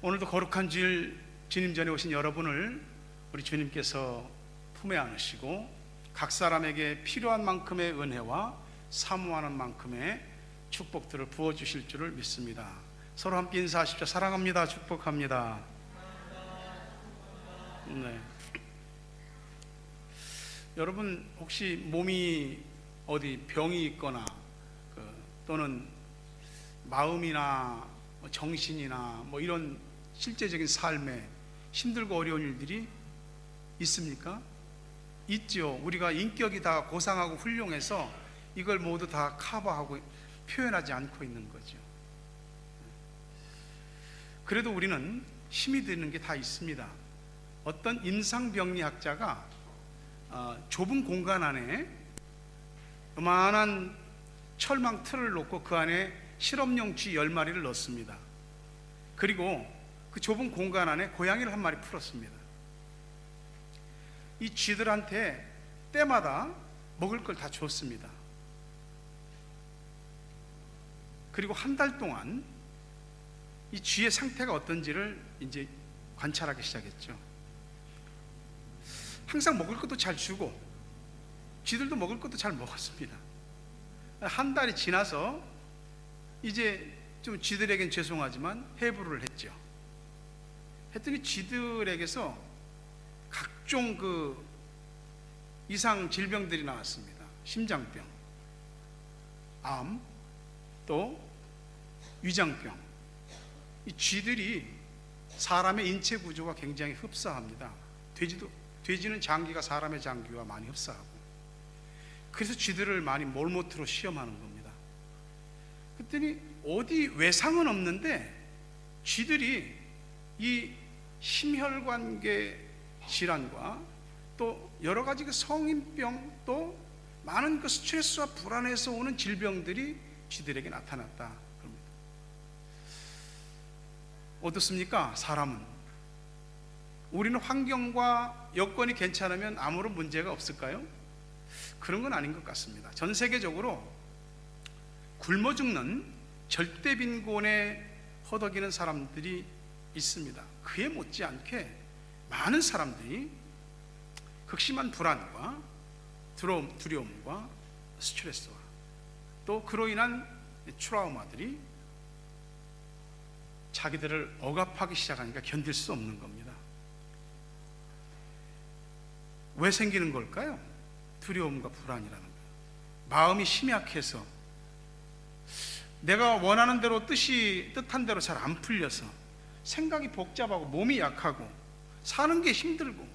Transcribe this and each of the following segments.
오늘도 거룩한 주일 주님 전에 오신 여러분을 우리 주님께서 품에 안으시고 각 사람에게 필요한 만큼의 은혜와 사모하는 만큼의 축복들을 부어주실 줄을 믿습니다. 서로 함께 인사하십시오. 사랑합니다. 축복합니다. 네. 여러분 혹시 몸이 어디 병이 있거나 또는 마음이나 정신이나 이런 실제적인 삶에 힘들고 어려운 일들이 있습니까? 있죠. 우리가 인격이 다 고상하고 훌륭해서 이걸 모두 다 커버하고 표현하지 않고 있는 거죠. 그래도 우리는 힘이 드는 게 다 있습니다. 어떤 임상병리학자가 좁은 공간 안에 요만한 철망 틀을 놓고 그 안에 실험용 쥐 10마리를 넣습니다. 그리고 그 좁은 공간 안에 고양이를 한 마리 풀었습니다. 이 쥐들한테 때마다 먹을 걸 다 줬습니다. 그리고 한 달 동안 이 쥐의 상태가 어떤지를 이제 관찰하기 시작했죠. 항상 먹을 것도 잘 주고 쥐들도 먹을 것도 잘 먹었습니다. 한 달이 지나서 이제 좀 쥐들에겐 죄송하지만 해부를 했죠. 했더니 쥐들에게서 각종 이상 질병들이 나왔습니다. 심장병, 암, 또 위장병. 이 쥐들이 사람의 인체 구조가 굉장히 흡사합니다. 돼지는 장기가 사람의 장기와 많이 흡사하고, 그래서 쥐들을 많이 몰모트로 시험하는 겁니다. 그랬더니 어디 외상은 없는데 쥐들이 이 심혈관계 질환과 또 여러 가지 성인병, 또 많은 스트레스와 불안에서 오는 질병들이 쥐들에게 나타났다 그럽니다. 어떻습니까? 사람은 우리는 환경과 여건이 괜찮으면 아무런 문제가 없을까요? 그런 건 아닌 것 같습니다. 전 세계적으로 굶어 죽는 절대 빈곤에 허덕이는 사람들이 있습니다. 그에 못지않게 많은 사람들이 극심한 불안과 두려움과 스트레스와 또 그로 인한 트라우마들이 자기들을 억압하기 시작하니까 견딜 수 없는 겁니다. 왜 생기는 걸까요? 두려움과 불안이라는 거예요. 마음이 심약해서 내가 원하는 대로 뜻한 대로 잘 안 풀려서 생각이 복잡하고 몸이 약하고 사는 게 힘들고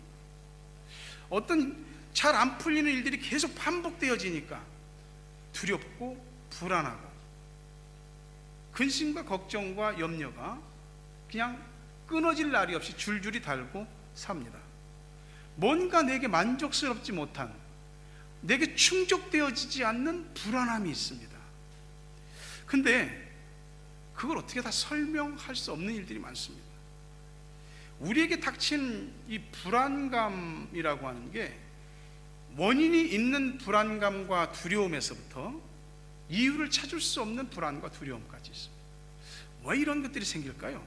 어떤 잘 안 풀리는 일들이 계속 반복되어지니까 두렵고 불안하고 근심과 걱정과 염려가 그냥 끊어질 날이 없이 줄줄이 달고 삽니다. 뭔가 내게 만족스럽지 못한, 내게 충족되어지지 않는 불안함이 있습니다. 근데 그걸 어떻게 다 설명할 수 없는 일들이 많습니다. 우리에게 닥친 이 불안감이라고 하는 게 원인이 있는 불안감과 두려움에서부터 이유를 찾을 수 없는 불안과 두려움까지 있습니다. 왜 이런 것들이 생길까요?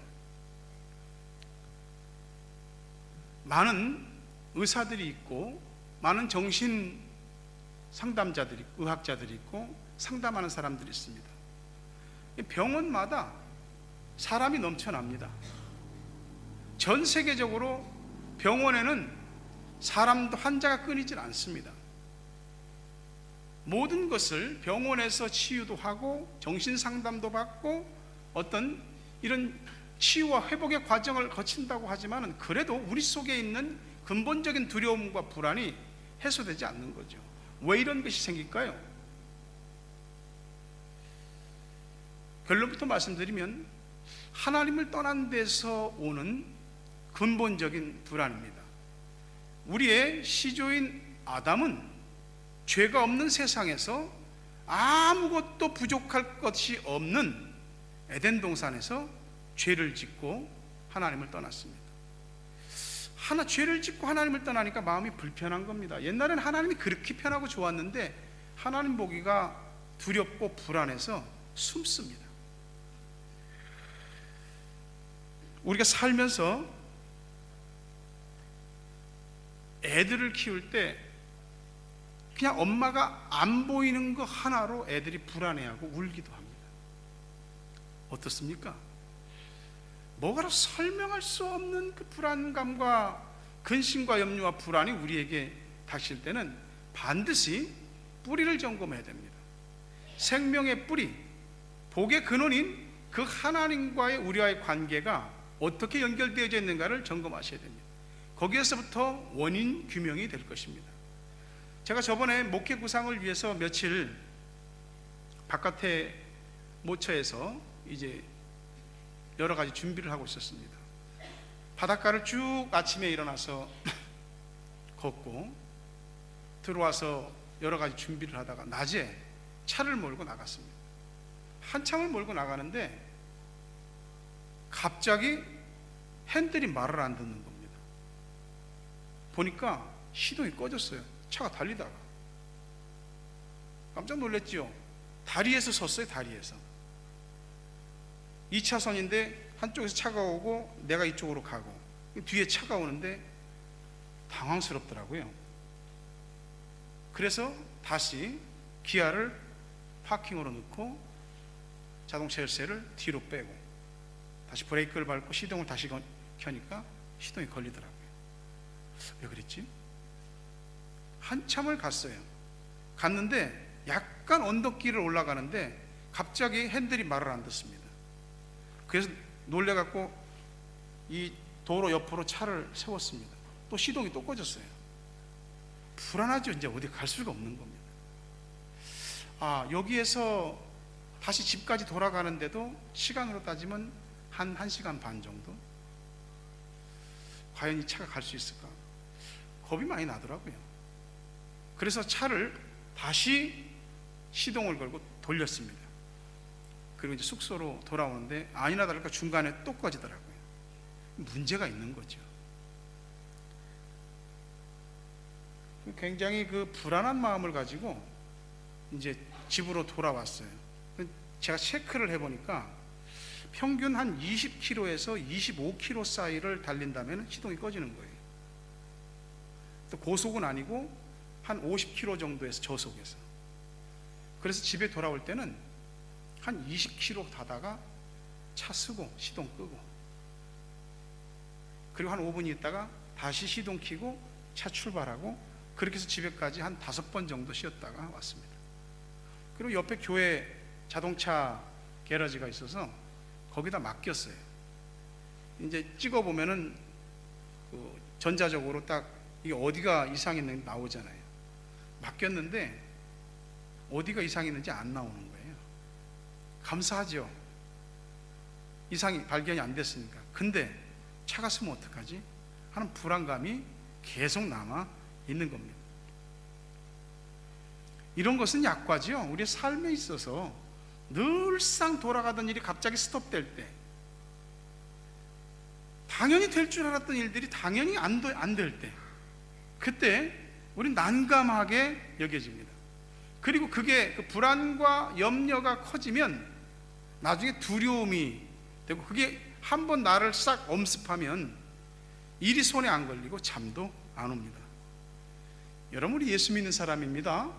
많은 의사들이 있고 많은 정신 상담자들이 있고 의학자들이 있고 상담하는 사람들이 있습니다. 병원마다 사람이 넘쳐납니다. 전 세계적으로 병원에는 사람도 환자가 끊이질 않습니다. 모든 것을 병원에서 치유도 하고 정신 상담도 받고 어떤 이런 치유와 회복의 과정을 거친다고 하지만 그래도 우리 속에 있는 근본적인 두려움과 불안이 해소되지 않는 거죠. 왜 이런 것이 생길까요? 결론부터 말씀드리면 하나님을 떠난 데서 오는 근본적인 불안입니다. 우리의 시조인 아담은 죄가 없는 세상에서 아무것도 부족할 것이 없는 에덴 동산에서 죄를 짓고 하나님을 떠났습니다. 죄를 짓고 하나님을 떠나니까 마음이 불편한 겁니다. 옛날에는 하나님이 그렇게 편하고 좋았는데 하나님 보기가 두렵고 불안해서 숨습니다. 우리가 살면서 애들을 키울 때 그냥 엄마가 안 보이는 거 하나로 애들이 불안해하고 울기도 합니다. 어떻습니까? 뭐가로 설명할 수 없는 그 불안감과 근심과 염려와 불안이 우리에게 닥칠 때는 반드시 뿌리를 점검해야 됩니다. 생명의 뿌리, 복의 근원인 그 하나님과의 우리와의 관계가 어떻게 연결되어져 있는가를 점검하셔야 됩니다. 거기에서부터 원인 규명이 될 것입니다. 제가 저번에 목회 구상을 위해서 며칠 바깥에 모처에서 이제 여러 가지 준비를 하고 있었습니다. 바닷가를 쭉 아침에 일어나서 걷고 들어와서 여러 가지 준비를 하다가 낮에 차를 몰고 나갔습니다. 한참을 몰고 나가는데 갑자기 핸들이 말을 안 듣는 겁니다. 보니까 시동이 꺼졌어요. 차가 달리다가. 깜짝 놀랐죠. 다리에서 섰어요. 다리에서. 2차선인데 한쪽에서 차가 오고 내가 이쪽으로 가고 뒤에 차가 오는데 당황스럽더라고요. 그래서 다시 기아를 파킹으로 넣고 자동차 열쇠를 뒤로 빼고 다시 브레이크를 밟고 시동을 다시 켜니까 시동이 걸리더라고요. 왜 그랬지? 한참을 갔어요. 갔는데 약간 언덕길을 올라가는데 갑자기 핸들이 말을 안 듣습니다. 그래서 놀래갖고 이 도로 옆으로 차를 세웠습니다. 또 시동이 또 꺼졌어요. 불안하죠. 이제 어디 갈 수가 없는 겁니다. 여기에서 다시 집까지 돌아가는데도 시간으로 따지면 한 1시간 반 정도? 과연 이 차가 갈 수 있을까? 겁이 많이 나더라고요. 그래서 차를 다시 시동을 걸고 돌렸습니다. 그리고 이제 숙소로 돌아오는데 아니나 다를까 중간에 또 꺼지더라고요. 문제가 있는 거죠. 굉장히 그 불안한 마음을 가지고 이제 집으로 돌아왔어요. 제가 체크를 해보니까 평균 한 20km에서 25km 사이를 달린다면 시동이 꺼지는 거예요. 또 고속은 아니고 한 50km 정도에서 저속에서. 그래서 집에 돌아올 때는 한 20km 가다가 차 쓰고 시동 끄고 그리고 한 5분 있다가 다시 시동 켜고 차 출발하고 그렇게 해서 집에까지 한 5번 정도 쉬었다가 왔습니다. 그리고 옆에 교회 자동차 게러지가 있어서 거기다 맡겼어요. 이제 찍어보면은 그 전자적으로 딱 이게 어디가 이상이 있는지 나오잖아요. 맡겼는데 어디가 이상이 있는지 안 나오는 거예요. 감사하죠. 이상이 발견이 안 됐으니까. 근데 차가 쓰면 어떡하지? 하는 불안감이 계속 남아 있는 겁니다. 이런 것은 약과죠. 우리의 삶에 있어서 늘상 돌아가던 일이 갑자기 스톱될 때, 당연히 될 줄 알았던 일들이 당연히 안 될 때, 그때 우리는 난감하게 여겨집니다. 그리고 그게 그 불안과 염려가 커지면 나중에 두려움이 되고, 그게 한번 나를 싹 엄습하면 일이 손에 안 걸리고 잠도 안 옵니다. 여러분, 우리 예수 믿는 사람입니다.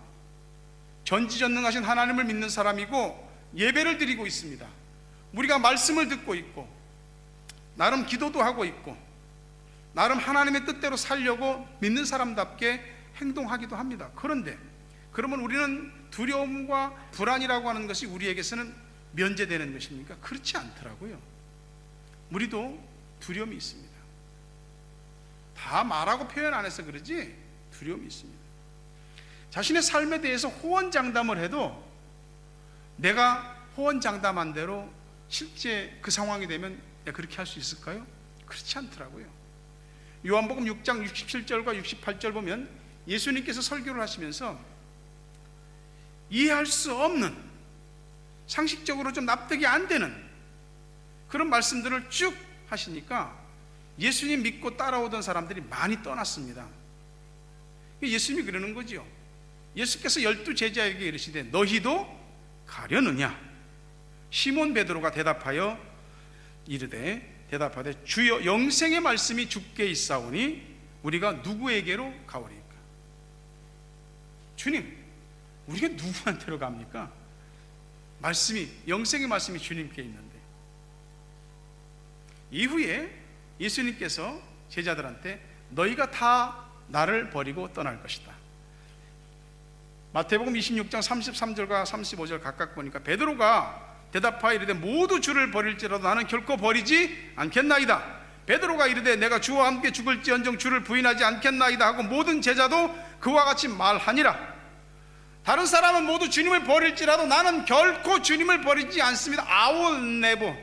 전지전능하신 하나님을 믿는 사람이고 예배를 드리고 있습니다. 우리가 말씀을 듣고 있고 나름 기도도 하고 있고 나름 하나님의 뜻대로 살려고 믿는 사람답게 행동하기도 합니다. 그런데 그러면 우리는 두려움과 불안이라고 하는 것이 우리에게서는 면제되는 것입니까? 그렇지 않더라고요. 우리도 두려움이 있습니다. 다 말하고 표현 안 해서 그러지 두려움이 있습니다. 자신의 삶에 대해서 호언장담을 해도 내가 호언장담한 대로 실제 그 상황이 되면 내가 그렇게 할 수 있을까요? 그렇지 않더라고요. 요한복음 6장 67절과 68절 보면 예수님께서 설교를 하시면서 이해할 수 없는, 상식적으로 좀 납득이 안 되는 그런 말씀들을 쭉 하시니까 예수님 믿고 따라오던 사람들이 많이 떠났습니다. 예수님이 그러는 거죠. 예수께서 12 제자에게 이르시되 너희도 가려느냐? 시몬 베드로가 대답하여 이르되 대답하되 주여 영생의 말씀이 주께 있사오니 우리가 누구에게로 가오리까? 주님, 우리가 누구한테로 갑니까? 말씀이, 영생의 말씀이 주님께 있는데. 이후에 예수님께서 제자들한테 너희가 다 나를 버리고 떠날 것이다. 마태복음 26장 33절과 35절 각각 보니까 베드로가 대답하여 이르되 모두 주를 버릴지라도 나는 결코 버리지 않겠나이다. 베드로가 이르되 내가 주와 함께 죽을지언정 주를 부인하지 않겠나이다 하고 모든 제자도 그와 같이 말하니라. 다른 사람은 모두 주님을 버릴지라도 나는 결코 주님을 버리지 않습니다. I will never,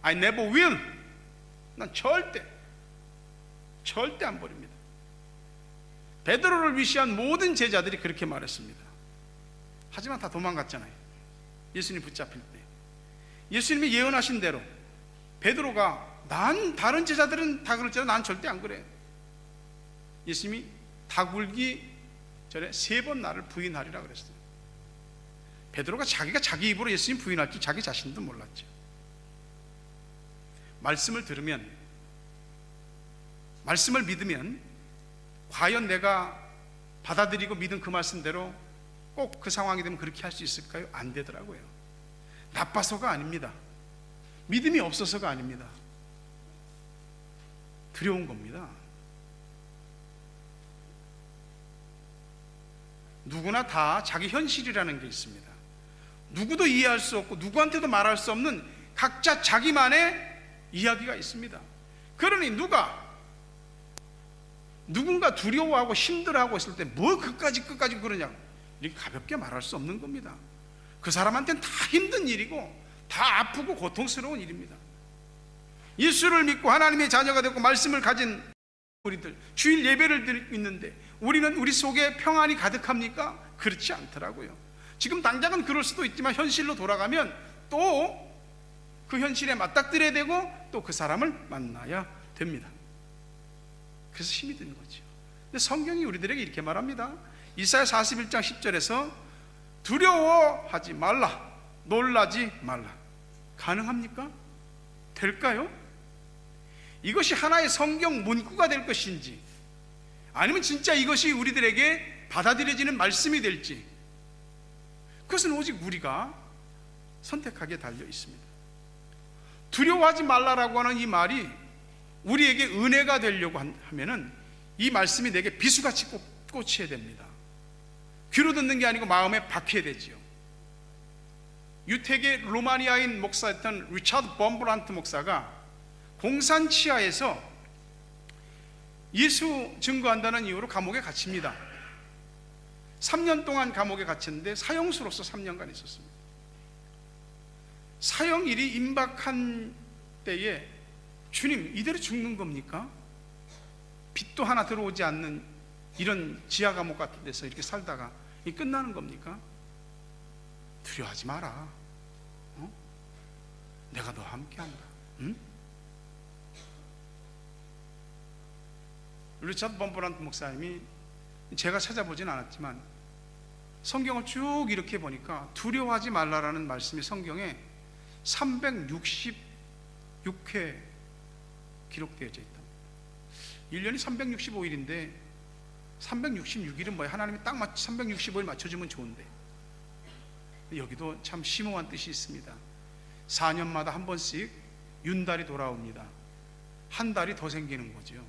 I never will. 난 절대 안 버립니다. 베드로를 위시한 모든 제자들이 그렇게 말했습니다. 하지만 다 도망갔잖아요. 예수님 붙잡힐 때 예수님이 예언하신 대로 베드로가 난 다른 제자들은 다 그럴지라도 난 절대 안 그래. 예수님이 닭울기 전에 3번 나를 부인하리라 그랬어요. 베드로가 자기가 자기 입으로 예수님 부인할지 자기 자신도 몰랐죠. 말씀을 들으면, 말씀을 믿으면 과연 내가 받아들이고 믿은 그 말씀대로 꼭 그 상황이 되면 그렇게 할 수 있을까요? 안 되더라고요. 나빠서가 아닙니다. 믿음이 없어서가 아닙니다. 두려운 겁니다. 누구나 다 자기 현실이라는 게 있습니다. 누구도 이해할 수 없고 누구한테도 말할 수 없는 각자 자기만의 이야기가 있습니다. 그러니 누군가 두려워하고 힘들어하고 있을 때 뭐 끝까지 그러냐, 이렇게 가볍게 말할 수 없는 겁니다. 그 사람한테는 다 힘든 일이고 다 아프고 고통스러운 일입니다. 예수를 믿고 하나님의 자녀가 되고 말씀을 가진 우리들, 주일 예배를 드리고 있는데 우리는 우리 속에 평안이 가득합니까? 그렇지 않더라고요. 지금 당장은 그럴 수도 있지만 현실로 돌아가면 또 그 현실에 맞닥뜨려야 되고 또 그 사람을 만나야 됩니다. 그래서 힘이 드는 거죠. 근데 성경이 우리들에게 이렇게 말합니다. 이사야 41장 10절에서 두려워하지 말라, 놀라지 말라. 가능합니까? 될까요? 이것이 하나의 성경 문구가 될 것인지, 아니면 진짜 이것이 우리들에게 받아들여지는 말씀이 될지, 그것은 오직 우리가 선택하기에 달려 있습니다. 두려워하지 말라라고 하는 이 말이 우리에게 은혜가 되려고 하면은 이 말씀이 내게 비수같이 꽂혀야 됩니다. 귀로 듣는 게 아니고 마음에 박혀야 되지요. 유택의 로마니아인 목사였던 리차드 범브란트 목사가 공산 치하에서 예수 증거한다는 이유로 감옥에 갇힙니다. 3년 동안 감옥에 갇혔는데 사형수로서 3년간 있었습니다. 사형일이 임박한 때에 주님, 이대로 죽는 겁니까? 빛도 하나 들어오지 않는 이런 지하 감옥 같은 데서 이렇게 살다가 이 끝나는 겁니까? 두려워하지 마라. 내가 너와 함께한다. 응? 리차드 범브란트 목사님이, 제가 찾아보진 않았지만 성경을 쭉 이렇게 보니까 두려워하지 말라라는 말씀이 성경에 366회 기록되어져 있다. 1년이 365일인데 366일은 뭐야? 하나님이 딱 365일 맞춰주면 좋은데, 여기도 참 심오한 뜻이 있습니다. 4년마다 한 번씩 윤달이 돌아옵니다. 한 달이 더 생기는 거죠.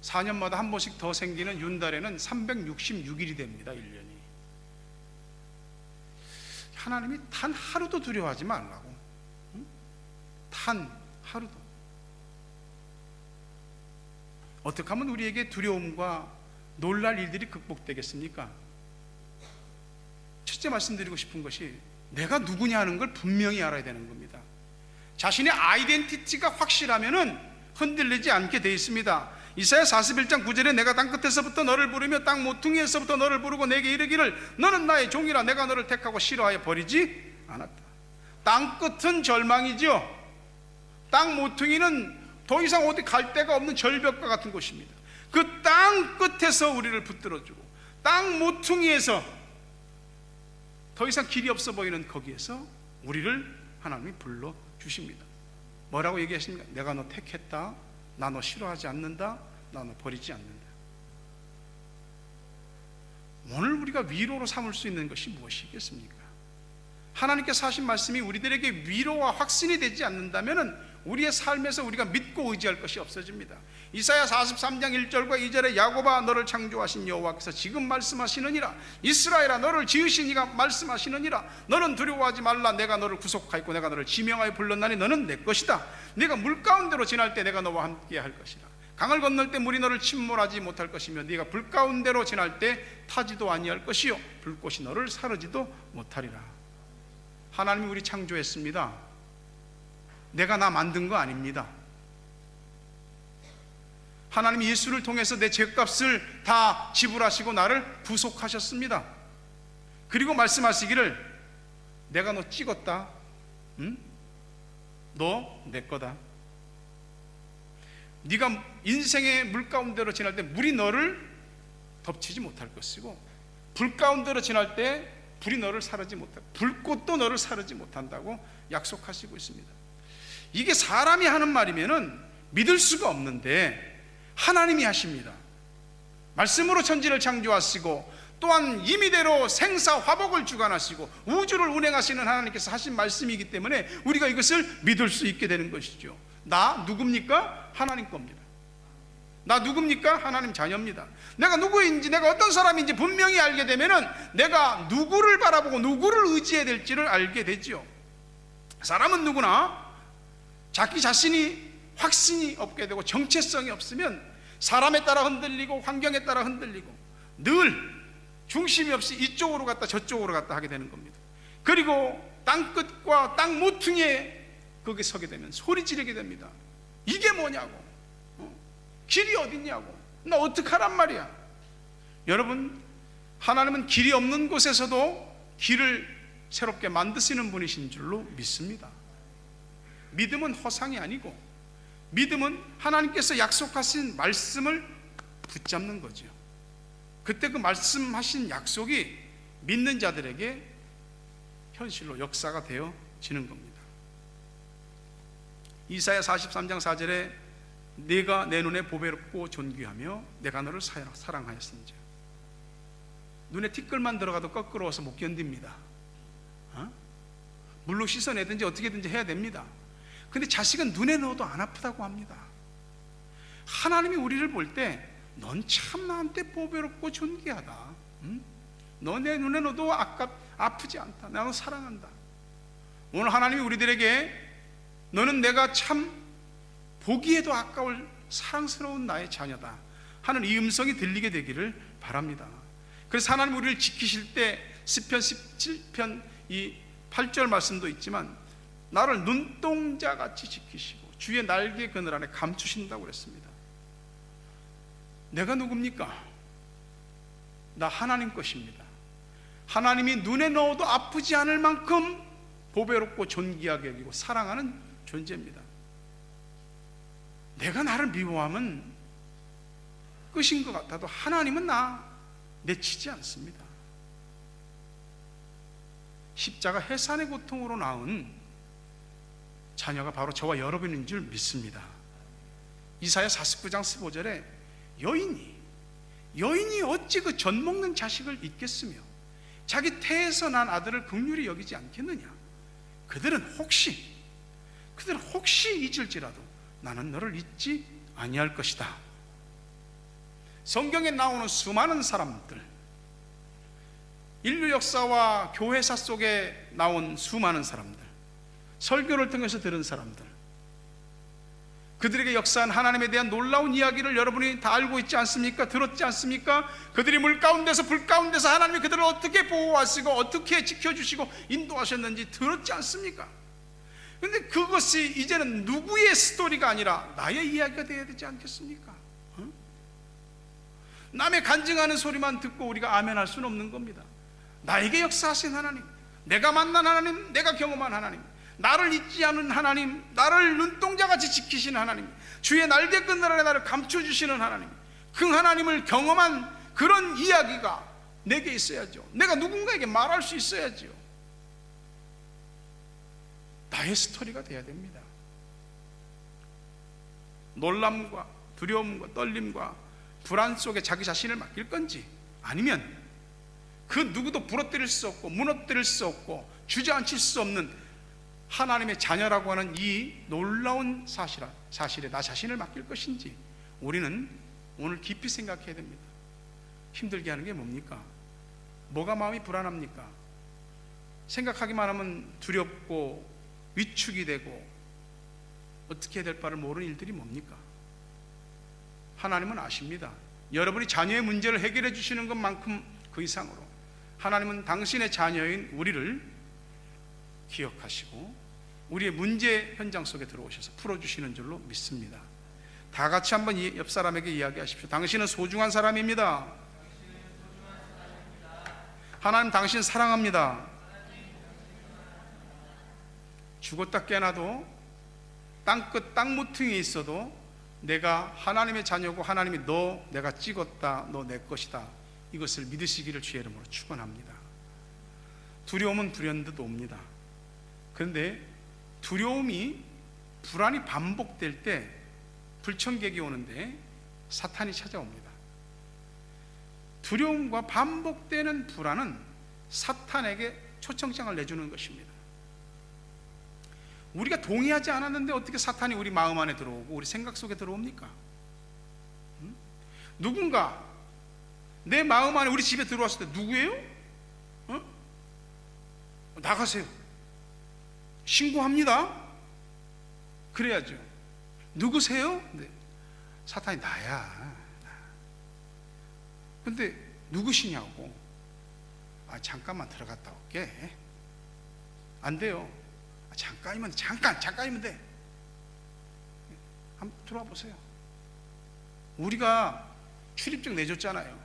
4년마다 한 번씩 더 생기는 윤달에는 366일이 됩니다. 1년이. 하나님이 단 하루도 두려워하지 말라고. 단 하루도. 어떻게 하면 우리에게 두려움과 놀랄 일들이 극복되겠습니까? 첫째 말씀드리고 싶은 것이 내가 누구냐 하는 걸 분명히 알아야 되는 겁니다. 자신의 아이덴티티가 확실하면은 흔들리지 않게 되어 있습니다. 이사야 41장 9절에 내가 땅끝에서부터 너를 부르며 땅 모퉁이에서부터 너를 부르고 내게 이르기를 너는 나의 종이라 내가 너를 택하고 싫어하여 버리지 않았다. 땅끝은 절망이죠. 땅 모퉁이는 더 이상 어디 갈 데가 없는 절벽과 같은 곳입니다. 그 땅 끝에서 우리를 붙들어주고 땅 모퉁이에서 더 이상 길이 없어 보이는 거기에서 우리를 하나님이 불러주십니다. 뭐라고 얘기하십니까? 내가 너 택했다. 나 너 싫어하지 않는다. 나 너 버리지 않는다. 오늘 우리가 위로로 삼을 수 있는 것이 무엇이겠습니까? 하나님께서 하신 말씀이 우리들에게 위로와 확신이 되지 않는다면 우리의 삶에서 우리가 믿고 의지할 것이 없어집니다. 이사야 43장 1절과 2절에 야곱아 너를 창조하신 여호와께서 지금 말씀하시느니라. 이스라엘아 너를 지으신 이가 말씀하시느니라. 너는 두려워하지 말라. 내가 너를 구속하였고 내가 너를 지명하여 불렀나니 너는 내 것이다. 네가 물 가운데로 지날 때 내가 너와 함께 할 것이라. 강을 건널 때 물이 너를 침몰하지 못할 것이며 네가 불 가운데로 지날 때 타지도 아니할 것이요 불꽃이 너를 사르지도 못하리라. 하나님이 우리 창조했습니다. 내가 나 만든 거 아닙니다. 하나님이 예수를 통해서 내 죄값을 다 지불하시고 나를 구속하셨습니다. 그리고 말씀하시기를 내가 너 찍었다. 응? 너 내 거다. 네가 인생의 물 가운데로 지날 때 물이 너를 덮치지 못할 것이고 불 가운데로 지날 때 불이 너를 사르지 못할, 불꽃도 너를 사르지 못한다고 약속하시고 있습니다. 이게 사람이 하는 말이면은 믿을 수가 없는데 하나님이 하십니다. 말씀으로 천지를 창조하시고 또한 임의대로 생사화복을 주관하시고 우주를 운행하시는 하나님께서 하신 말씀이기 때문에 우리가 이것을 믿을 수 있게 되는 것이죠. 나 누굽니까? 하나님 겁니다. 나 누굽니까? 하나님 자녀입니다. 내가 누구인지, 내가 어떤 사람인지 분명히 알게 되면은 내가 누구를 바라보고 누구를 의지해야 될지를 알게 되죠. 사람은 누구나 자기 자신이 확신이 없게 되고 정체성이 없으면 사람에 따라 흔들리고 환경에 따라 흔들리고 늘 중심이 없이 이쪽으로 갔다 저쪽으로 갔다 하게 되는 겁니다. 그리고 땅끝과 땅 모퉁이에 거기 서게 되면 소리 지르게 됩니다. 이게 뭐냐고, 길이 어딨냐고, 나 어떡하란 말이야. 여러분, 하나님은 길이 없는 곳에서도 길을 새롭게 만드시는 분이신 줄로 믿습니다. 믿음은 허상이 아니고 믿음은 하나님께서 약속하신 말씀을 붙잡는 거죠. 그때 그 말씀하신 약속이 믿는 자들에게 현실로 역사가 되어지는 겁니다. 이사야 43장 4절에 네가 내 눈에 보배롭고 존귀하며 내가 너를 사랑하였은지. 눈에 티끌만 들어가도 거꾸로워서 못 견딥니다. 물로 씻어내든지 어떻게든지 해야 됩니다. 근데 자식은 눈에 넣어도 안 아프다고 합니다. 하나님이 우리를 볼 때 넌 참 나한테 보배롭고 존귀하다. 너 내 눈에 넣어도 아프지 않다. 나는 사랑한다. 오늘 하나님이 우리들에게 너는 내가 참 보기에도 아까울 사랑스러운 나의 자녀다 하는 이 음성이 들리게 되기를 바랍니다. 그래서 하나님 우리를 지키실 때 시편 17편 이 8절 말씀도 있지만 나를 눈동자같이 지키시고 주의 날개 그늘 안에 감추신다고 그랬습니다. 내가 누굽니까? 나 하나님 것입니다. 하나님이 눈에 넣어도 아프지 않을 만큼 보배롭고 존귀하게 여기고 사랑하는 존재입니다. 내가 나를 미워하면 끝인 것 같아도 하나님은 나 내치지 않습니다. 십자가 해산의 고통으로 낳은 자녀가 바로 저와 여러분인 줄 믿습니다. 이사야 49장 15절에 여인이 어찌 그 젖 먹는 자식을 잊겠으며 자기 태에서 난 아들을 긍휼히 여기지 않겠느냐. 그들은 혹시 잊을지라도 나는 너를 잊지 아니할 것이다. 성경에 나오는 수많은 사람들, 인류 역사와 교회사 속에 나온 수많은 사람들, 설교를 통해서 들은 사람들, 그들에게 역사한 하나님에 대한 놀라운 이야기를 여러분이 다 알고 있지 않습니까? 들었지 않습니까? 그들이 물 가운데서 불 가운데서 하나님이 그들을 어떻게 보호하시고 어떻게 지켜주시고 인도하셨는지 들었지 않습니까? 그런데 그것이 이제는 누구의 스토리가 아니라 나의 이야기가 되어야 되지 않겠습니까? 남의 간증하는 소리만 듣고 우리가 아멘할 수는 없는 겁니다. 나에게 역사하신 하나님, 내가 만난 하나님, 내가 경험한 하나님, 나를 잊지 않은 하나님, 나를 눈동자같이 지키시는 하나님, 주의 날개 그늘 아래 나를 감춰주시는 하나님, 그 하나님을 경험한 그런 이야기가 내게 있어야죠. 내가 누군가에게 말할 수 있어야죠. 나의 스토리가 돼야 됩니다. 놀람과 두려움과 떨림과 불안 속에 자기 자신을 맡길 건지, 아니면 그 누구도 부러뜨릴 수 없고 무너뜨릴 수 없고 주저앉힐 수 없는 하나님의 자녀라고 하는 이 놀라운 사실에 나 자신을 맡길 것인지, 우리는 오늘 깊이 생각해야 됩니다. 힘들게 하는 게 뭡니까? 뭐가 마음이 불안합니까? 생각하기만 하면 두렵고 위축이 되고 어떻게 해야 될 바를 모르는 일들이 뭡니까? 하나님은 아십니다. 여러분이 자녀의 문제를 해결해 주시는 것만큼 그 이상으로 하나님은 당신의 자녀인 우리를 기억하시고 우리의 문제 현장 속에 들어오셔서 풀어주시는 줄로 믿습니다. 다 같이 한번 옆 사람에게 이야기하십시오. 당신은 소중한 사람입니다. 하나님 당신 사랑합니다. 죽었다 깨나도 땅끝 땅무퉁이에 있어도 내가 하나님의 자녀고 하나님이 너 내가 찍었다, 너 내 것이다, 이것을 믿으시기를 주의 이름으로 축원합니다. 두려움은 불현듯 옵니다. 그런데 두려움이, 불안이 반복될 때 불청객이 오는데 사탄이 찾아옵니다. 두려움과 반복되는 불안은 사탄에게 초청장을 내주는 것입니다. 우리가 동의하지 않았는데 어떻게 사탄이 우리 마음 안에 들어오고 우리 생각 속에 들어옵니까? 누군가 내 마음 안에, 우리 집에 들어왔을 때 누구예요? 나가세요. 신고합니다. 그래야죠. 누구세요? 네. 사탄이 나야. 근데 누구시냐고. 잠깐만 들어갔다 올게. 안 돼요. 잠깐이면 돼. 한번 들어와 보세요. 우리가 출입증 내줬잖아요.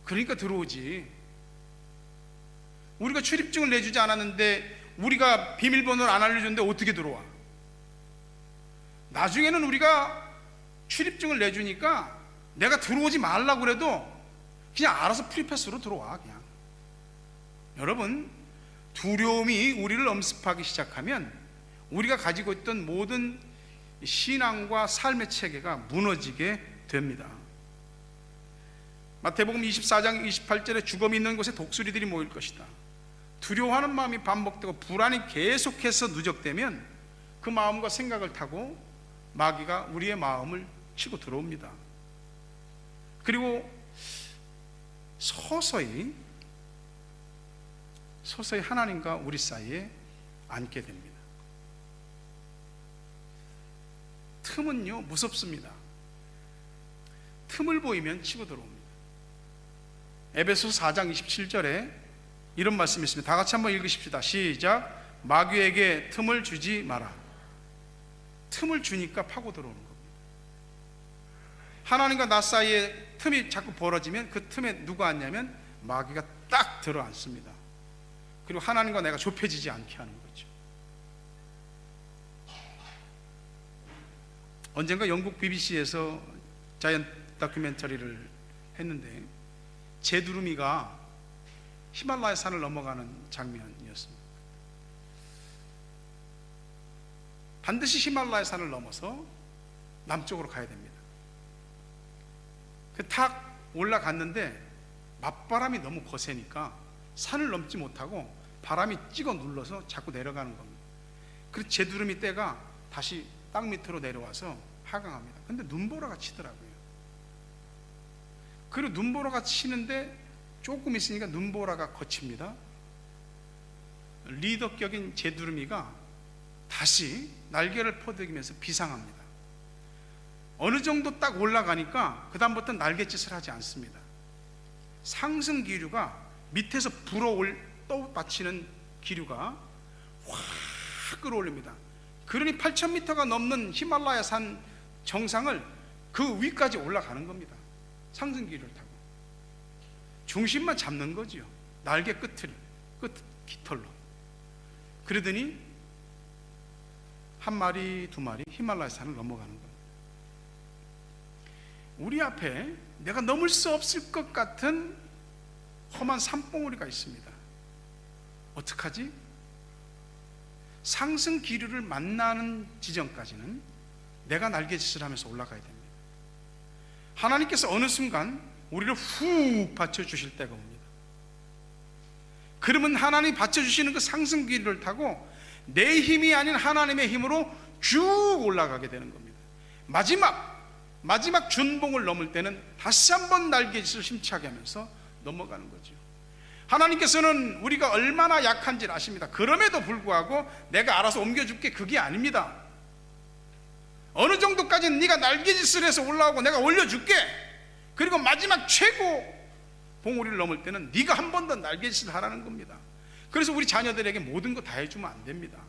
그러니까 들어오지. 우리가 출입증을 내주지 않았는데, 우리가 비밀번호를 안 알려줬는데 어떻게 들어와? 나중에는 우리가 출입증을 내주니까 내가 들어오지 말라고 그래도 그냥 알아서 프리패스로 들어와. 그냥. 여러분, 두려움이 우리를 엄습하기 시작하면 우리가 가지고 있던 모든 신앙과 삶의 체계가 무너지게 됩니다. 마태복음 24장 28절에 죽음이 있는 곳에 독수리들이 모일 것이다. 두려워하는 마음이 반복되고 불안이 계속해서 누적되면 그 마음과 생각을 타고 마귀가 우리의 마음을 치고 들어옵니다. 그리고 서서히 하나님과 우리 사이에 앉게 됩니다. 틈은요 무섭습니다. 틈을 보이면 치고 들어옵니다. 에베소서 4장 27절에 이런 말씀이 있습니다. 다 같이 한번 읽으십시다. 시작. 마귀에게 틈을 주지 마라. 틈을 주니까 파고 들어오는 겁니다. 하나님과 나 사이에 틈이 자꾸 벌어지면 그 틈에 누가 앉냐면 마귀가 딱 들어앉습니다. 그리고 하나님과 내가 좁혀지지 않게 하는 거죠. 언젠가 영국 BBC에서 자이언트 다큐멘터리를 했는데 제두루미가 히말라야 산을 넘어가는 장면이었습니다. 반드시 히말라야 산을 넘어서 남쪽으로 가야 됩니다. 탁 올라갔는데 맞바람이 너무 거세니까 산을 넘지 못하고 바람이 찍어 눌러서 자꾸 내려가는 겁니다. 그래서 제두루미 떼가 다시 땅 밑으로 내려와서 하강합니다. 근데 눈보라가 치더라고요. 그리고 눈보라가 치는데 조금 있으니까 눈보라가 거칩니다. 리더격인 제두루미가 다시 날개를 퍼대면서 비상합니다. 어느 정도 딱 올라가니까 그 다음부터는 날갯짓을 하지 않습니다. 상승 기류가 밑에서 떠받치는 기류가 확 끌어올립니다. 그러니 8,000m가 넘는 히말라야 산 정상을 그 위까지 올라가는 겁니다. 상승 기류를 타고 중심만 잡는 거지요. 날개 끝 깃털로. 그러더니 한 마리 두 마리 히말라야 산을 넘어가는 겁니다. 우리 앞에 내가 넘을 수 없을 것 같은 험한 산봉우리가 있습니다. 어떡하지? 상승 기류를 만나는 지점까지는 내가 날개짓을 하면서 올라가야 됩니다. 하나님께서 어느 순간 우리를 훅 받쳐주실 때가 옵니다. 그러면 하나님이 받쳐주시는 그 상승기를 타고 내 힘이 아닌 하나님의 힘으로 쭉 올라가게 되는 겁니다. 마지막 준봉을 넘을 때는 다시 한번 날개짓을 힘차게 하면서 넘어가는 거죠. 하나님께서는 우리가 얼마나 약한지를 아십니다. 그럼에도 불구하고 내가 알아서 옮겨줄게, 그게 아닙니다. 어느 정도까지는 네가 날개짓을 해서 올라오고 내가 올려줄게. 그리고 마지막 최고 봉우리를 넘을 때는 네가 한 번 더 날개짓을 하라는 겁니다. 그래서 우리 자녀들에게 모든 거 다 해주면 안 됩니다.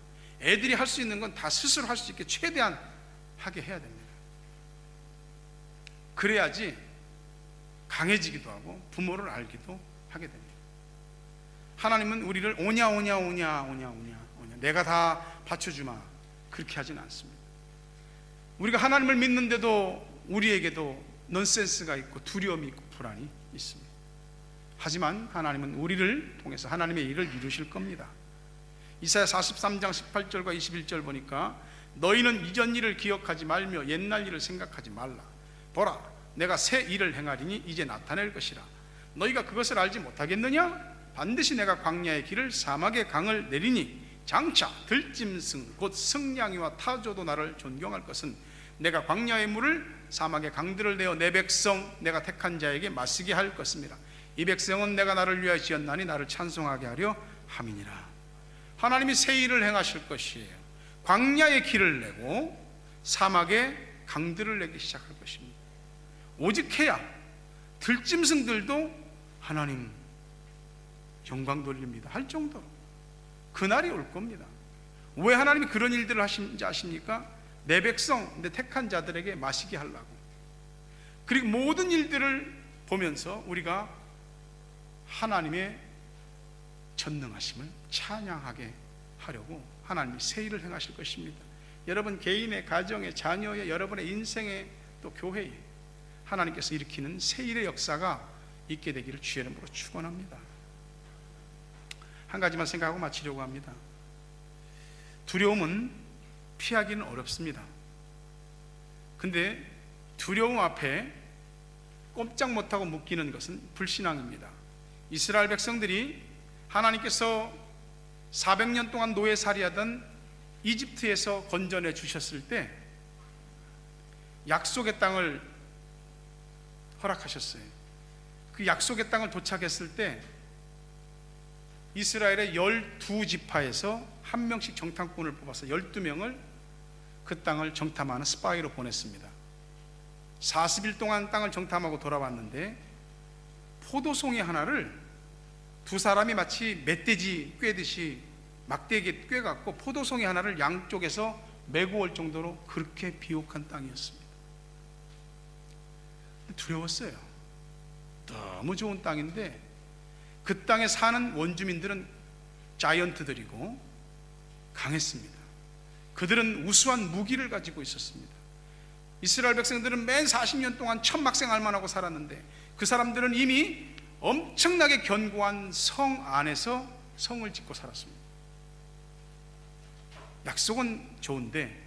애들이 할 수 있는 건 다 스스로 할 수 있게 최대한 하게 해야 됩니다. 그래야지 강해지기도 하고 부모를 알기도 하게 됩니다. 하나님은 우리를 오냐 내가 다 받쳐주마 그렇게 하진 않습니다. 우리가 하나님을 믿는데도 우리에게도 넌센스가 있고 두려움이 있고 불안이 있습니다. 하지만 하나님은 우리를 통해서 하나님의 일을 이루실 겁니다. 이사야 43장 18절과 21절 보니까 너희는 이전 일을 기억하지 말며 옛날 일을 생각하지 말라. 보라, 내가 새 일을 행하리니 이제 나타낼 것이라. 너희가 그것을 알지 못하겠느냐? 반드시 내가 광야의 길을 사막의 강을 내리니 장차 들짐승 곧 승냥이와 타조도 나를 존경할 것은 내가 광야의 물을 사막의 강들을 내어 내 백성 내가 택한 자에게 마시게 할 것입니다. 이 백성은 내가 나를 위하여 지었나니 나를 찬송하게 하려 함이니라. 하나님이 새 일을 행하실 것이에요. 광야의 길을 내고 사막의 강들을 내기 시작할 것입니다. 오직 해야 들짐승들도 하나님 영광 돌립니다 할 정도로 그날이 올 겁니다. 왜 하나님이 그런 일들을 하시는지 아십니까? 내 백성, 내 택한 자들에게 마시게 하려고. 그리고 모든 일들을 보면서 우리가 하나님의 전능하심을 찬양하게 하려고 하나님이 새 일을 행하실 것입니다. 여러분 개인의 가정의 자녀의 여러분의 인생의 또 교회에 하나님께서 일으키는 새 일의 역사가 있게 되기를 주의 이름으로 축원합니다. 한 가지만 생각하고 마치려고 합니다. 두려움은 피하기는 어렵습니다. 근데 두려움 앞에 꼼짝 못하고 묶이는 것은 불신앙입니다. 이스라엘 백성들이 하나님께서 400년 동안 노예살이하던 이집트에서 건져내 주셨을 때 약속의 땅을 허락하셨어요. 그 약속의 땅을 도착했을 때 이스라엘의 12지파에서 한 명씩 정탐꾼을 뽑아서 12명을 그 땅을 정탐하는 스파이로 보냈습니다. 40일 동안 땅을 정탐하고 돌아왔는데 포도송이 하나를 두 사람이 마치 멧돼지 꿰듯이 막대기에 꿰갖고 포도송이 하나를 양쪽에서 메고 올 정도로 그렇게 비옥한 땅이었습니다. 두려웠어요. 너무 좋은 땅인데 그 땅에 사는 원주민들은 자이언트들이고 강했습니다. 그들은 우수한 무기를 가지고 있었습니다. 이스라엘 백성들은 맨 40년 동안 천막생활만 하고 살았는데 그 사람들은 이미 엄청나게 견고한 성 안에서 성을 짓고 살았습니다. 약속은 좋은데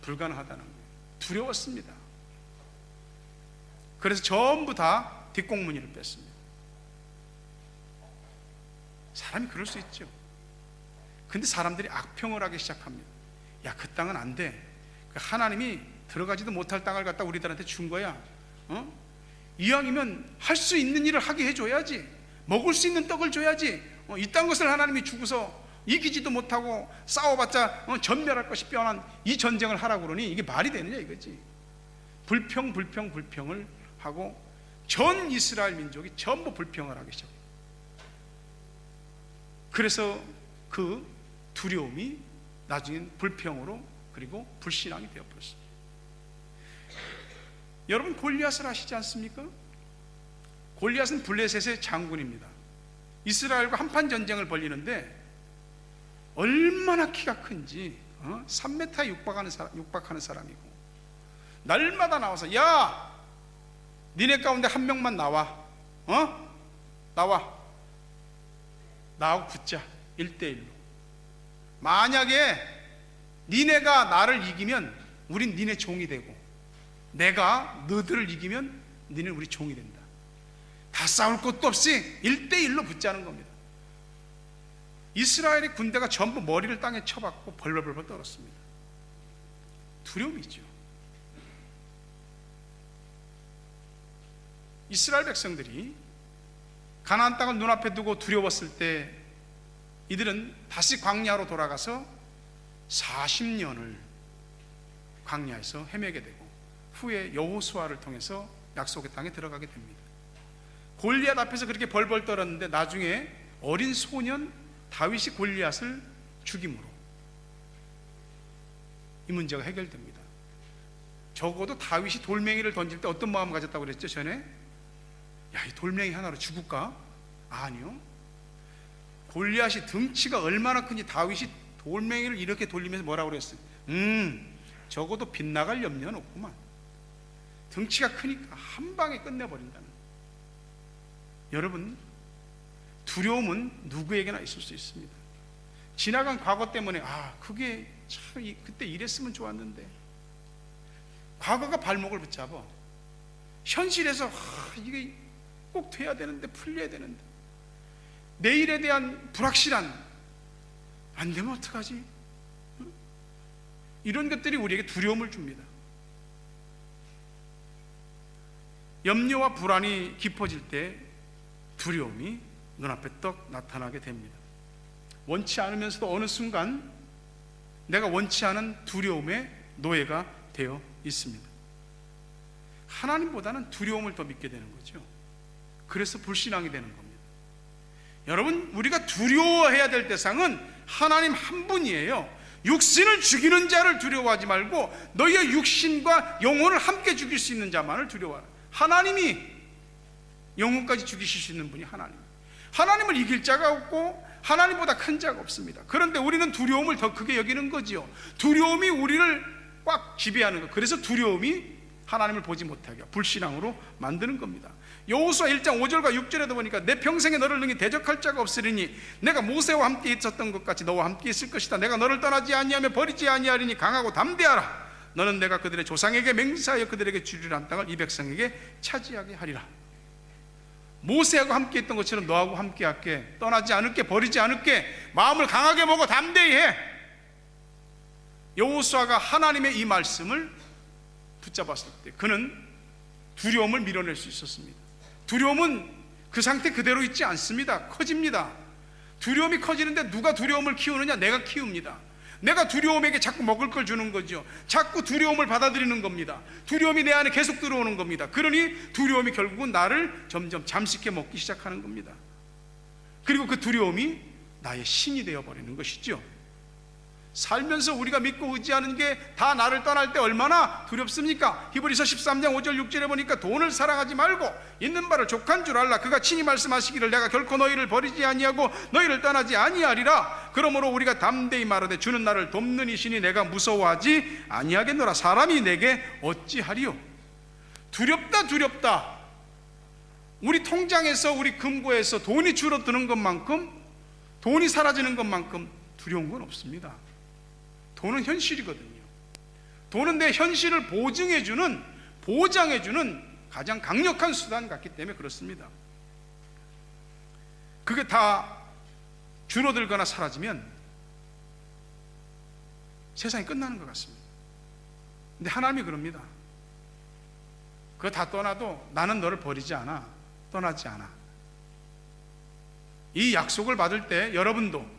불가능하다는 거예요. 두려웠습니다. 그래서 전부 다 뒷공무니를 뺐습니다. 사람이 그럴 수 있죠. 근데 사람들이 악평을 하기 시작합니다. 야, 그 땅은 안 돼. 하나님이 들어가지도 못할 땅을 갖다 우리들한테 준 거야. 이왕이면 할 수 있는 일을 하게 해줘야지. 먹을 수 있는 떡을 줘야지. 이딴 것을 하나님이 주고서 이기지도 못하고 싸워봤자 전멸할 것이 뻔한 이 전쟁을 하라고 그러니 이게 말이 되느냐 이거지. 불평을 하고 전 이스라엘 민족이 전부 불평을 하기 시작해요. 그래서 그 두려움이 나중엔 불평으로 그리고 불신앙이 되어버렸습니다. 여러분 골리앗을 아시지 않습니까? 골리앗은 블레셋의 장군입니다. 이스라엘과 한판 전쟁을 벌이는데 얼마나 키가 큰지 3m에 육박하는 사람이고 날마다 나와서 야 니네 가운데 한 명만 나와. 나하고 붙자. 1대1로. 만약에 니네가 나를 이기면 우린 니네 종이 되고 내가 너들을 이기면 니는 우리 종이 된다. 다 싸울 것도 없이 1대1로 붙자는 겁니다. 이스라엘의 군대가 전부 머리를 땅에 쳐박고 벌벌벌 떨었습니다. 두려움이죠. 이스라엘 백성들이 가나안 땅을 눈앞에 두고 두려웠을 때 이들은 다시 광야로 돌아가서 40년을 광야에서 헤매게 되고 후에 여호수아를 통해서 약속의 땅에 들어가게 됩니다. 골리앗 앞에서 그렇게 벌벌 떨었는데 나중에 어린 소년 다윗이 골리앗을 죽임으로 이 문제가 해결됩니다. 적어도 다윗이 돌멩이를 던질 때 어떤 마음을 가졌다고 그랬죠? 전에 야, 이 돌멩이 하나로 죽을까? 아니요. 골리앗이 등치가 얼마나 큰지 다윗이 돌멩이를 이렇게 돌리면서 뭐라고 그랬어요? 적어도 빗나갈 염려는 없구만. 등치가 크니까 한 방에 끝내버린다는. 여러분, 두려움은 누구에게나 있을 수 있습니다. 지나간 과거 때문에 그게 참 그때 이랬으면 좋았는데, 과거가 발목을 붙잡아. 현실에서 이게 꼭 돼야 되는데, 풀려야 되는데, 내일에 대한 불확실한, 안 되면 어떡하지? 이런 것들이 우리에게 두려움을 줍니다. 염려와 불안이 깊어질 때 두려움이 눈앞에 떡 나타나게 됩니다. 원치 않으면서도 어느 순간 내가 원치 않은 두려움의 노예가 되어 있습니다. 하나님보다는 두려움을 더 믿게 되는 거죠. 그래서 불신앙이 되는 겁니다. 여러분, 우리가 두려워해야 될 대상은 하나님 한 분이에요. 육신을 죽이는 자를 두려워하지 말고 너희의 육신과 영혼을 함께 죽일 수 있는 자만을 두려워하라. 하나님이 영혼까지 죽이실 수 있는 분이 하나님을 이길 자가 없고 하나님보다 큰 자가 없습니다. 그런데 우리는 두려움을 더 크게 여기는 거지요. 두려움이 우리를 꽉 지배하는 것. 그래서 두려움이 하나님을 보지 못하게 불신앙으로 만드는 겁니다. 여호수아 1장 5절과 6절에도 보니까 내 평생에 너를 능히 대적할 자가 없으리니 내가 모세와 함께 있었던 것 같이 너와 함께 있을 것이다. 내가 너를 떠나지 아니하며 버리지 아니하리니 강하고 담대하라. 너는 내가 그들의 조상에게 맹세하여 그들에게 주리란 땅을 이 백성에게 차지하게 하리라. 모세하고 함께 있던 것처럼 너하고 함께 할게. 떠나지 않을게. 버리지 않을게. 마음을 강하게 먹어 담대히 해. 여호수아가 하나님의 이 말씀을 붙잡았을 때 그는 두려움을 밀어낼 수 있었습니다. 두려움은 그 상태 그대로 있지 않습니다. 커집니다. 두려움이 커지는데 누가 두려움을 키우느냐? 내가 키웁니다. 내가 두려움에게 자꾸 먹을 걸 주는 거죠. 자꾸 두려움을 받아들이는 겁니다. 두려움이 내 안에 계속 들어오는 겁니다. 그러니 두려움이 결국은 나를 점점 잠식해 먹기 시작하는 겁니다. 그리고 그 두려움이 나의 신이 되어버리는 것이죠. 살면서 우리가 믿고 의지하는 게 다 나를 떠날 때 얼마나 두렵습니까? 히브리서 13장 5절 6절에 보니까 돈을 사랑하지 말고 있는 바를 족한 줄 알라. 그가 친히 말씀하시기를 내가 결코 너희를 버리지 아니하고 너희를 떠나지 아니하리라. 그러므로 우리가 담대히 말하되 주는 나를 돕는 이시니 내가 무서워하지 아니하겠노라. 사람이 내게 어찌하리요? 두렵다 두렵다. 우리 통장에서 우리 금고에서 돈이 줄어드는 것만큼, 돈이 사라지는 것만큼 두려운 건 없습니다. 돈은 현실이거든요. 돈은 내 현실을 보장해주는 가장 강력한 수단 같기 때문에 그렇습니다. 그게 다 줄어들거나 사라지면 세상이 끝나는 것 같습니다. 근데 하나님이 그럽니다. 그거 다 떠나도 나는 너를 버리지 않아. 떠나지 않아. 이 약속을 받을 때 여러분도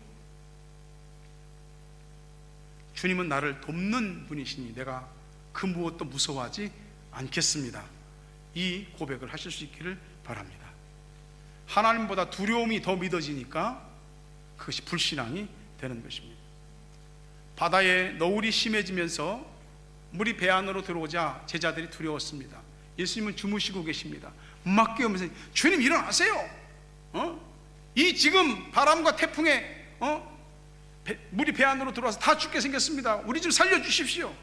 주님은 나를 돕는 분이시니 내가 그 무엇도 무서워하지 않겠습니다. 이 고백을 하실 수 있기를 바랍니다. 하나님보다 두려움이 더 믿어지니까 그것이 불신앙이 되는 것입니다. 바다에 너울이 심해지면서 물이 배 안으로 들어오자 제자들이 두려웠습니다. 예수님은 주무시고 계십니다. 막 깨우면서 주님 일어나세요. 이 지금 바람과 태풍에 물이 배 안으로 들어와서 다 죽게 생겼습니다. 우리 좀 살려주십시오.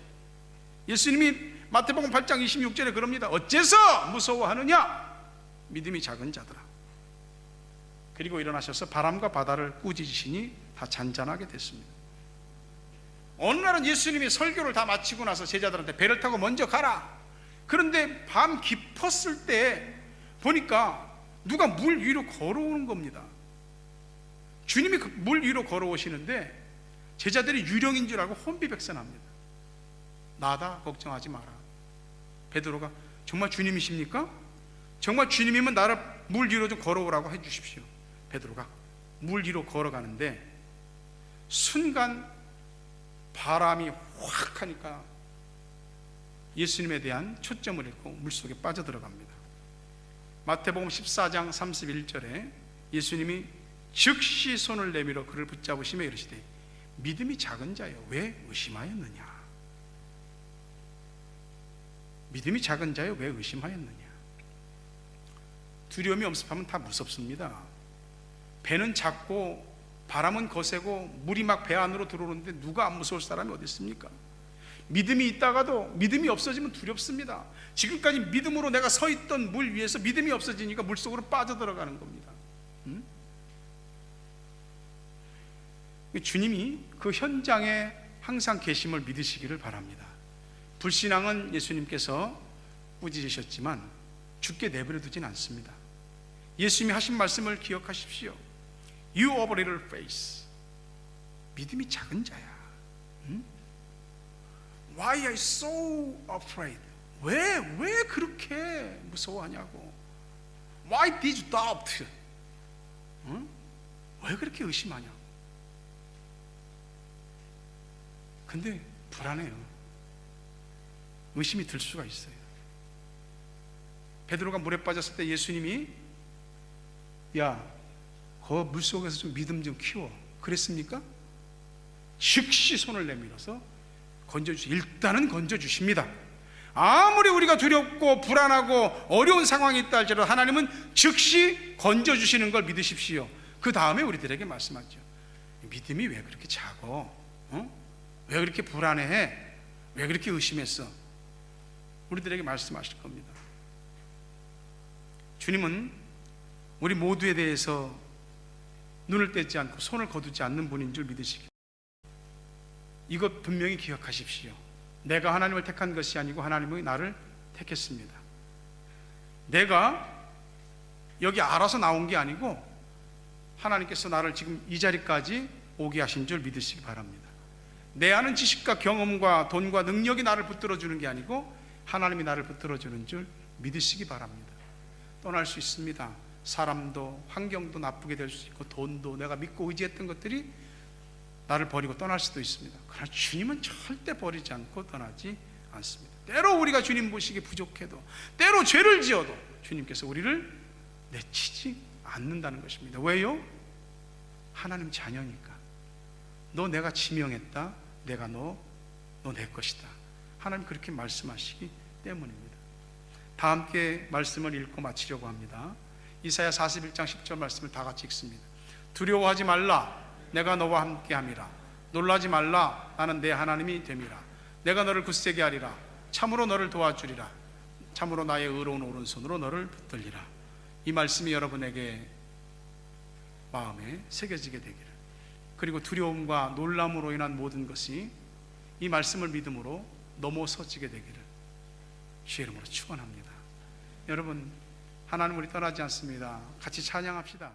예수님이 마태복음 8장 26절에 그럽니다. 어째서 무서워하느냐? 믿음이 작은 자들아. 그리고 일어나셔서 바람과 바다를 꾸짖으시니 다 잔잔하게 됐습니다. 어느 날은 예수님이 설교를 다 마치고 나서 제자들한테 배를 타고 먼저 가라. 그런데 밤 깊었을 때 보니까 누가 물 위로 걸어오는 겁니다. 주님이 그 물 위로 걸어오시는데 제자들이 유령인 줄 알고 혼비백산합니다. 나다, 걱정하지 마라. 베드로가 정말 주님이십니까? 정말 주님이면 나를 물 위로 좀 걸어오라고 해주십시오. 베드로가 물 위로 걸어가는데 순간 바람이 확 하니까 예수님에 대한 초점을 잃고 물속에 빠져들어갑니다. 마태복음 14장 31절에 예수님이 즉시 손을 내밀어 그를 붙잡으시며 이르시되 믿음이 작은 자여 왜 의심하였느냐. 믿음이 작은 자여 왜 의심하였느냐. 두려움이 엄습하면 다 무섭습니다. 배는 작고 바람은 거세고 물이 막 배 안으로 들어오는데 누가 안 무서울 사람이 어디 있습니까? 믿음이 있다가도 믿음이 없어지면 두렵습니다. 지금까지 믿음으로 내가 서 있던 물 위에서 믿음이 없어지니까 물속으로 빠져들어가는 겁니다. 주님이 그 현장에 항상 계심을 믿으시기를 바랍니다. 불신앙은 예수님께서 꾸짖으셨지만 죽게 내버려 두진 않습니다. 예수님이 하신 말씀을 기억하십시오. You of little faith. 믿음이 작은 자야. Why are you so afraid? 왜 그렇게 무서워하냐고. Why did you doubt? 왜 그렇게 의심하냐고. 근데 불안해요. 의심이 들 수가 있어요. 베드로가 물에 빠졌을 때 예수님이 야, 그 물속에서 좀 믿음 좀 키워. 그랬습니까? 즉시 손을 내밀어서 일단은 건져주십니다. 아무리 우리가 두렵고 불안하고 어려운 상황이 있다 할지라도 하나님은 즉시 건져주시는 걸 믿으십시오. 그 다음에 우리들에게 말씀하죠. 믿음이 왜 그렇게 작어? 왜 그렇게 불안해? 왜 그렇게 의심했어? 우리들에게 말씀하실 겁니다. 주님은 우리 모두에 대해서 눈을 떼지 않고 손을 거두지 않는 분인 줄 믿으시기. 이것 분명히 기억하십시오. 내가 하나님을 택한 것이 아니고 하나님이 나를 택했습니다. 내가 여기 알아서 나온 게 아니고 하나님께서 나를 지금 이 자리까지 오게 하신 줄 믿으시기 바랍니다. 내 아는 지식과 경험과 돈과 능력이 나를 붙들어 주는 게 아니고 하나님이 나를 붙들어 주는 줄 믿으시기 바랍니다. 떠날 수 있습니다. 사람도 환경도 나쁘게 될 수 있고 돈도 내가 믿고 의지했던 것들이 나를 버리고 떠날 수도 있습니다. 그러나 주님은 절대 버리지 않고 떠나지 않습니다. 때로 우리가 주님 보시기에 부족해도, 때로 죄를 지어도 주님께서 우리를 내치지 않는다는 것입니다. 왜요? 하나님 자녀니까. 너 내가 지명했다. 내가 너 내 것이다. 하나님 그렇게 말씀하시기 때문입니다. 다 함께 말씀을 읽고 마치려고 합니다. 이사야 41장 10절 말씀을 다 같이 읽습니다. 두려워하지 말라. 내가 너와 함께함이라. 놀라지 말라. 나는 내 하나님이 됨이라. 내가 너를 굳세게 하리라. 참으로 너를 도와주리라. 참으로 나의 의로운 오른손으로 너를 붙들리라. 이 말씀이 여러분에게 마음에 새겨지게 되기를, 그리고 두려움과 놀람으로 인한 모든 것이 이 말씀을 믿음으로 넘어서지게 되기를 주의 이름으로 축원합니다. 여러분, 하나님 우리 떠나지 않습니다. 같이 찬양합시다.